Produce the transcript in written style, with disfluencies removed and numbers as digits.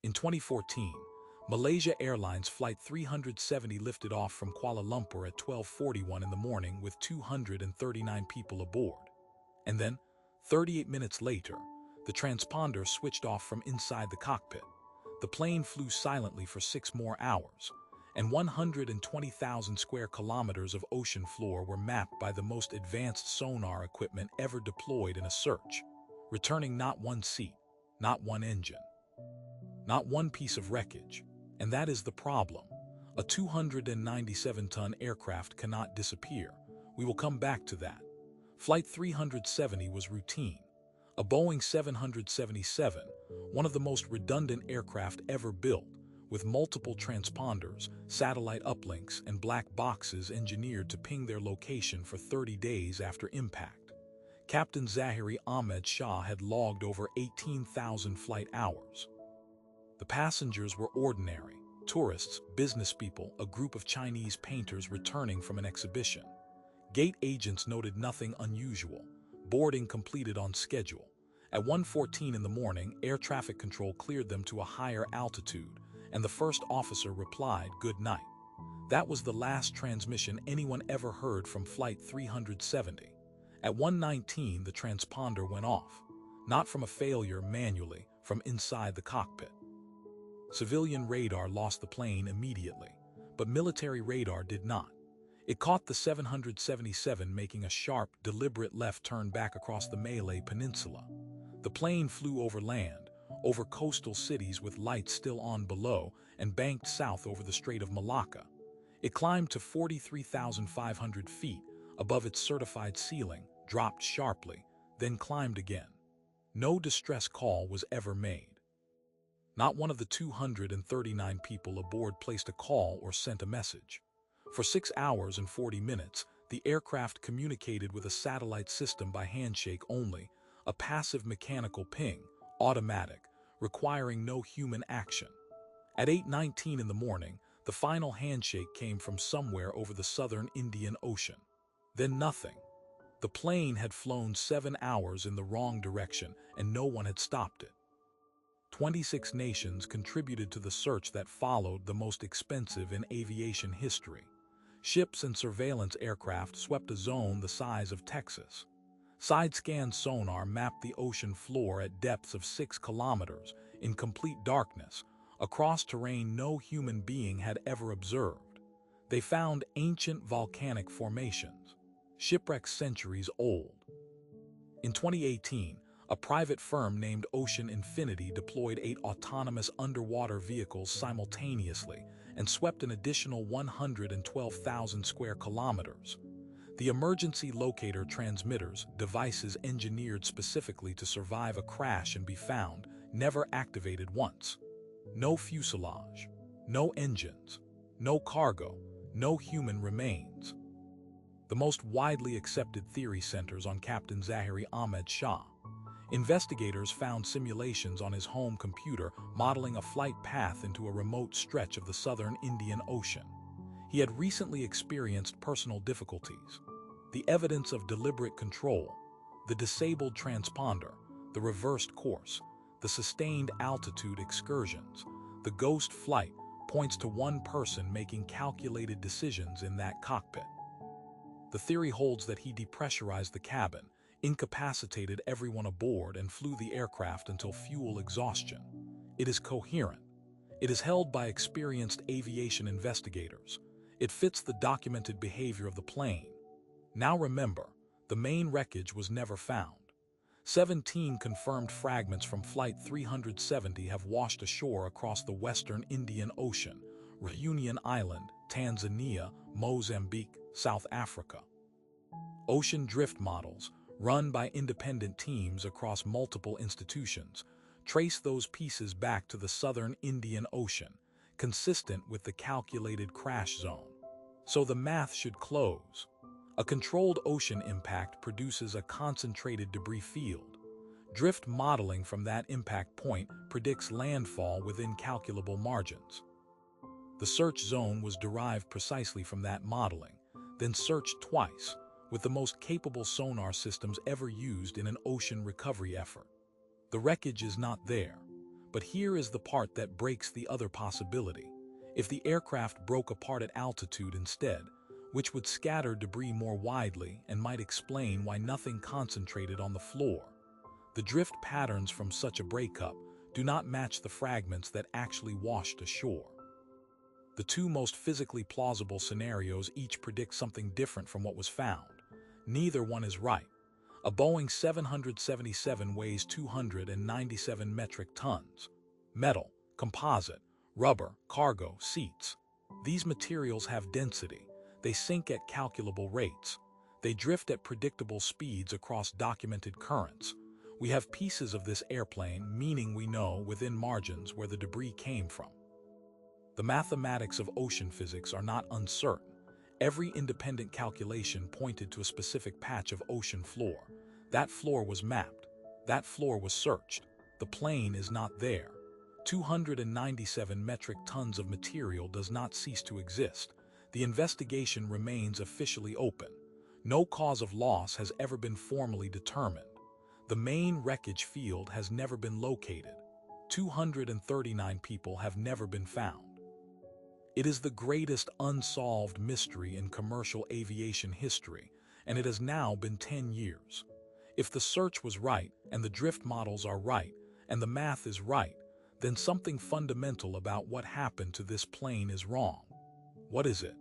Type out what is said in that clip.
In 2014, Malaysia Airlines Flight 370 lifted off from Kuala Lumpur at 12:41 in the morning with 239 people aboard. And then, 38 minutes later, the transponder switched off from inside the cockpit. The plane flew silently for 6 more hours, and 120,000 square kilometers of ocean floor were mapped by the most advanced sonar equipment ever deployed in a search, returning not one seat, not one engine, not one piece of wreckage. And that is the problem. A 297-ton aircraft cannot disappear. We will come back to that. Flight 370 was routine. A Boeing 777, one of the most redundant aircraft ever built, with multiple transponders, satellite uplinks, and black boxes engineered to ping their location for 30 days after impact. Captain Zahiri Ahmed Shah had logged over 18,000 flight hours. The passengers were ordinary, tourists, business people, a group of Chinese painters returning from an exhibition. Gate agents noted nothing unusual. Boarding completed on schedule. At 1:14 in the morning, air traffic control cleared them to a higher altitude, and the first officer replied, "Good night." That was the last transmission anyone ever heard from Flight 370. At 1:19, the transponder went off, not from a failure manually, from inside the cockpit. Civilian radar lost the plane immediately, but military radar did not. It caught the 777 making a sharp, deliberate left turn back across the Malay Peninsula. The plane flew over land, over coastal cities with lights still on below, and banked south over the Strait of Malacca. It climbed to 43,500 feet above its certified ceiling, dropped sharply, then climbed again. No distress call was ever made. Not one of the 239 people aboard placed a call or sent a message. For 6 hours and 40 minutes, the aircraft communicated with a satellite system by handshake only, a passive mechanical ping, automatic, requiring no human action. At 8:19 in the morning, the final handshake came from somewhere over the southern Indian Ocean. Then nothing. The plane had flown 7 hours in the wrong direction, and no one had stopped it. 26 nations contributed to the search that followed, the most expensive in aviation history. Ships and surveillance aircraft swept a zone the size of Texas. Side-scan sonar mapped the ocean floor at depths of 6 kilometers, in complete darkness, across terrain no human being had ever observed. They found ancient volcanic formations, shipwrecks centuries old. In 2018, a private firm named Ocean Infinity deployed 8 autonomous underwater vehicles simultaneously and swept an additional 112,000 square kilometers. The emergency locator transmitters, devices engineered specifically to survive a crash and be found, never activated once. No fuselage, no engines, no cargo, no human remains. The most widely accepted theory centers on Captain Zahiri Ahmed Shah. Investigators found simulations on his home computer modeling a flight path into a remote stretch of the southern Indian Ocean. He had recently experienced personal difficulties. The evidence of deliberate control, the disabled transponder, the reversed course, the sustained altitude excursions, the ghost flight points to one person making calculated decisions in that cockpit. The theory holds that he depressurized the cabin, incapacitated everyone aboard, and flew the aircraft until fuel exhaustion. It is coherent. It is held by experienced aviation investigators. It fits the documented behavior of the plane. Now remember, the main wreckage was never found. 17 confirmed fragments from Flight 370 have washed ashore across the western Indian Ocean, Reunion Island, Tanzania, Mozambique, South Africa. Ocean drift models, run by independent teams across multiple institutions, trace those pieces back to the southern Indian Ocean, consistent with the calculated crash zone. So the math should close. A controlled ocean impact produces a concentrated debris field. Drift modeling from that impact point predicts landfall within calculable margins. The search zone was derived precisely from that modeling, then searched twice, with the most capable sonar systems ever used in an ocean recovery effort. The wreckage is not there, But here is the part that breaks the other possibility. If the aircraft broke apart at altitude instead, which would scatter debris more widely and might explain why nothing concentrated on the floor. The drift patterns from such a breakup do not match the fragments that actually washed ashore. The two most physically plausible scenarios each predict something different from what was found. Neither one is right. A Boeing 777 weighs 297 metric tons. Metal, composite, rubber, cargo, seats. These materials have density. They sink at calculable rates. They drift at predictable speeds across documented currents. We have pieces of this airplane, meaning we know within margins where the debris came from. The mathematics of ocean physics are not uncertain. Every independent calculation pointed to a specific patch of ocean floor. That floor was mapped. That floor was searched. The plane is not there. 297 metric tons of material does not cease to exist. The investigation remains officially open. No cause of loss has ever been formally determined. The main wreckage field has never been located. 239 people have never been found. It is the greatest unsolved mystery in commercial aviation history, and it has now been 10 years. If the search was right, and the drift models are right, and the math is right, then something fundamental about what happened to this plane is wrong. What is it?